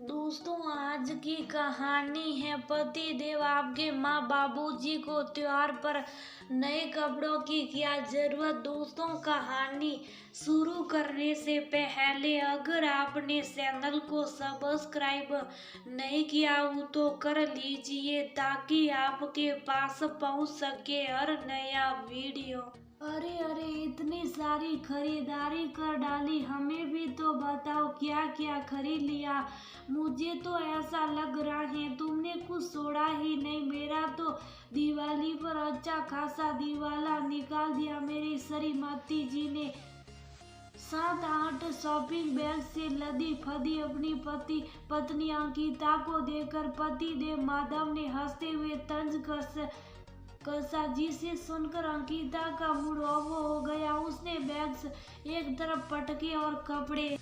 दोस्तों, आज की कहानी है पति देव आपके माँ बाबूजी को त्योहार पर नए कपड़ों की क्या जरूरत। दोस्तों, कहानी शुरू करने से पहले अगर आपने चैनल को सब्सक्राइब नहीं किया हो तो कर लीजिए ताकि आपके पास पहुंच सके हर नया वीडियो। अरे अरे, इतनी सारी खरीदारी कर डाली, हमें भी तो बताओ क्या क्या खरीद लिया। मुझे तो ऐसा लग रहा है तुमने कुछ छोड़ा ही नहीं। मेरा तो दिवाली पर अच्छा खासा दिवाला निकाल दिया मेरी श्रीमती जी ने। 7-8 शॉपिंग बैग से लदी फदी अपनी पत्नी अंकिता को देकर पति देव माधव ने हंसते हुए तंज कसा, जिसे सुनकर अंकिता का मूड ऑफ हो गया। उसने बैग्स एक तरफ पटके और कपड़े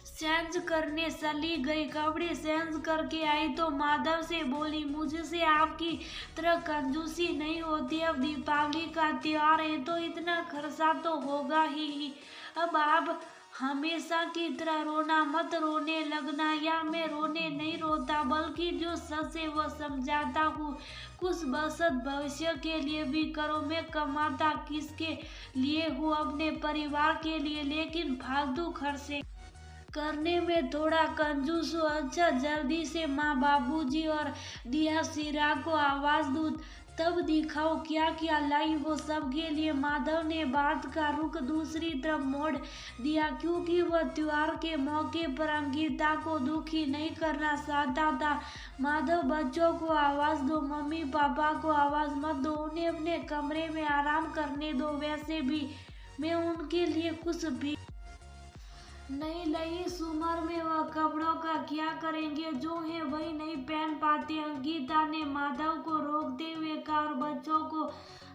चेंज करने चली गई। कपड़े चेंज करके आई तो माधव से बोली, मुझसे आपकी तरह कंजूसी नहीं होती। अब दीपावली का त्योहार है तो इतना खर्चा तो होगा ही। अब आप हमेशा की तरह रोना मत, रोने लगना। या मैं रोने नहीं रोता, बल्कि जो सच है वो समझाता हूँ। कुछ बचत भविष्य के लिए भी करो। मैं कमाता किसके लिए हूँ? अपने परिवार के लिए, लेकिन फालतू खर्चे करने में थोड़ा कंजूस हो। अच्छा, जल्दी से माँ बाबूजी और दिया सिरा को आवाज दूं तब दिखाओ क्या क्या लाई हो सबके लिए। माधव ने बात का रुख दूसरी तरफ मोड़ दिया, क्योंकि वह त्योहार के मौके पर अंकिता को दुखी नहीं करना चाहता था। माधव, बच्चों को आवाज दो, मम्मी पापा को आवाज मत दो, उन्हें अपने कमरे में आराम करने दो। वैसे भी मैं उनके लिए कुछ भी नहीं लाई। इस उम्र में वह कपड़ों का क्या करेंगे? जो है वही नहीं पहन पाते। अंकिता ने माधव को रोकते हुए कहा और बच्चों को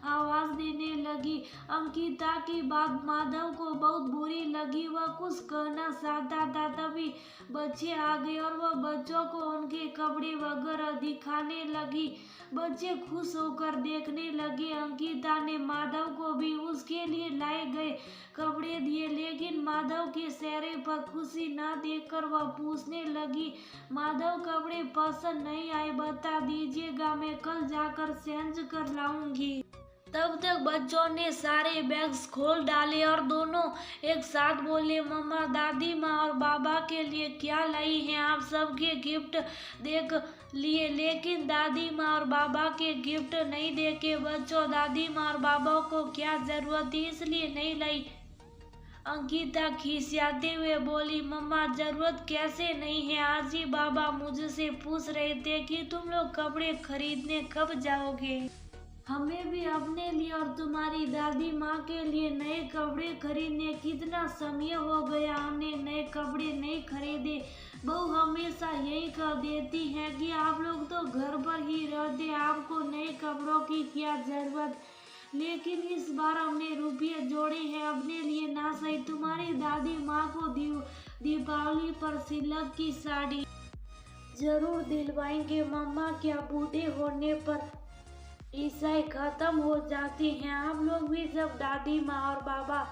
आवाज देने लगी। अंकिता की बात माधव को बहुत बुरी लगी। वह कुछ कहना चाहता था, तभी बच्चे आ गए और वह बच्चों को उनके कपड़े वगैरह दिखाने लगी। बच्चे खुश होकर देखने लगे। अंकिता ने माधव को भी उसके लिए लाए गए कपड़े दिए, लेकिन माधव के चेहरे पर खुशी न देखकर वह पूछने लगी, माधव कपड़े पसंद नहीं आए? बता दीजिएगा, मैं कल जाकर चेंज कर लाऊंगी। तब तक बच्चों ने सारे बैग्स खोल डाले और दोनों एक साथ बोले, मम्मा, दादी माँ और बाबा के लिए क्या लाई हैं आप? सबके गिफ्ट देख लिए, लेकिन दादी माँ और बाबा के गिफ्ट नहीं देखे। बच्चों, दादी माँ और बाबा को क्या जरूरत थी, इसलिए नहीं लाई। अंकिता खिसियाते हुए बोली, मम्मा, जरूरत कैसे नहीं है? आज ही बाबा मुझसे पूछ रहे थे कि तुम लोग कपड़े खरीदने कब जाओगे। हमें भी अपने लिए और तुम्हारी दादी माँ के लिए नए कपड़े खरीदने कितना समय हो गया, हमने नए कपड़े नहीं खरीदे। बहू हमेशा यही कह देती है कि आप लोग तो घर पर ही रहते, आपको नए कपड़ों की क्या जरूरत। लेकिन इस बार हमने रुपये जोड़े हैं अपने लिए, ना सही तुम्हारी दादी माँ को दीपावली पर सिल्क की साड़ी जरूर दिलवाएंगे। मम्मा, क्या बूढ़े होने पर ईसाई खत्म हो जाती हैं? आप लोग भी जब दादी माँ और बाबा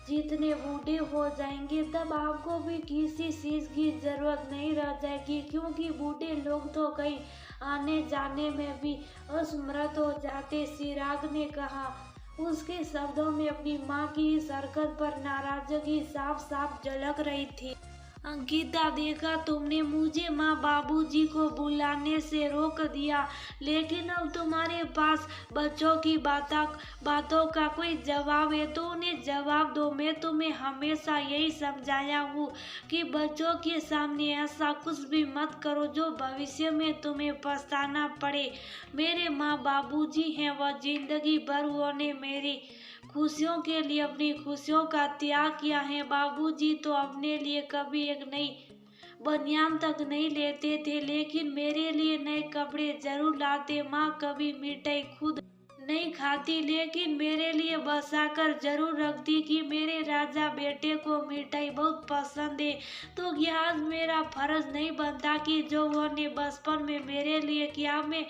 जितने बूढ़े हो जाएंगे तब आपको भी किसी चीज की जरूरत नहीं रह जाएगी, क्योंकि बूढ़े लोग तो कहीं आने जाने में भी असमर्थ हो जाते। चिराग ने कहा। उसके शब्दों में अपनी माँ की इस हरकत पर नाराजगी साफ साफ झलक रही थी। अंकिता, देखा तुमने, मुझे माँ बाबूजी को बुलाने से रोक दिया, लेकिन अब तुम्हारे पास बच्चों की बातों का कोई जवाब है तो उन्हें जवाब दो। मैं तुम्हें हमेशा यही समझाया हूँ कि बच्चों के सामने ऐसा कुछ भी मत करो जो भविष्य में तुम्हें पछताना पड़े। मेरे माँ बाबूजी हैं, वह जिंदगी भर उन्होंने मेरी खुशियों के लिए अपनी खुशियों का त्याग किया है। बाबूजी तो अपने लिए कभी एक नई बनियान तक नहीं लेते थे, लेकिन मेरे लिए नए कपड़े जरूर लाते। माँ कभी मिठाई खुद नहीं खाती, लेकिन मेरे लिए बसाकर जरूर रखती कि मेरे राजा बेटे को मिठाई बहुत पसंद है। तो क्या आज मेरा फर्ज नहीं बनता कि जो उन्होंने बचपन में मेरे लिए किया, मैं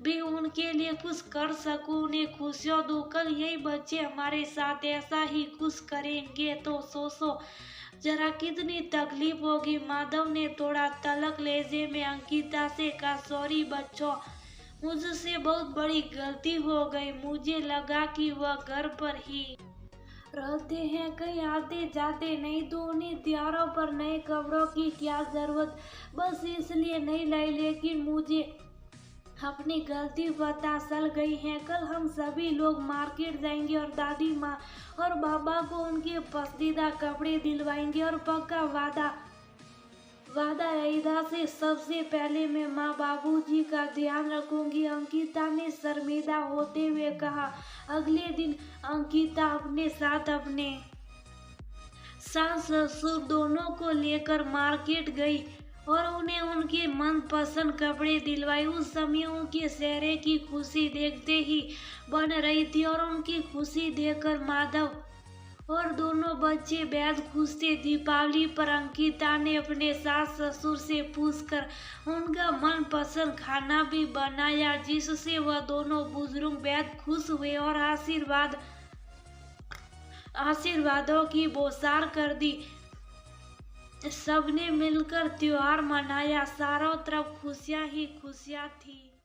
भी उनके लिए कुछ कर सकूं, उन्हें खुशियां दूं। कल यही बच्चे हमारे साथ ऐसा ही कुछ करेंगे तो सोचो जरा कितनी तकलीफ होगी। माधव ने थोड़ा तलक लहजे में अंकिता से कहा, सॉरी बच्चों, मुझसे बहुत बड़ी गलती हो गई। मुझे लगा कि वह घर पर ही रहते हैं, कहीं आते जाते, नहीं तो उन्हें त्योहारों पर नए कपड़ों की क्या जरूरत, बस इसलिए नहीं लाई। लेकिन मुझे अपनी गलती पता चल गई है। कल हम सभी लोग मार्केट जाएंगे और दादी माँ और बाबा को उनके पसंदीदा कपड़े दिलवाएंगे। और पक्का वादा वादा ईदा से सबसे पहले मैं माँ बाबूजी का ध्यान रखूंगी, अंकिता ने शर्मिंदा होते हुए कहा। अगले दिन अंकिता अपने साथ अपने सास ससुर दोनों को लेकर मार्केट गई और उन्हें उनके मनपसंद कपड़े दिलवाए। उस समय उनके चेहरे की खुशी देखते ही बन रही थी और उनकी खुशी देखकर माधव और दोनों बच्चे बेहद खुश थे। दीपावली पर अंकिता ने अपने सास ससुर से पूछकर उनका मनपसंद खाना भी बनाया, जिससे वह दोनों बुजुर्ग बेहद खुश हुए और आशीर्वादों की बौछार कर दी। सबने मिलकर त्योहार मनाया, चारों तरफ खुशियां ही खुशियां थी।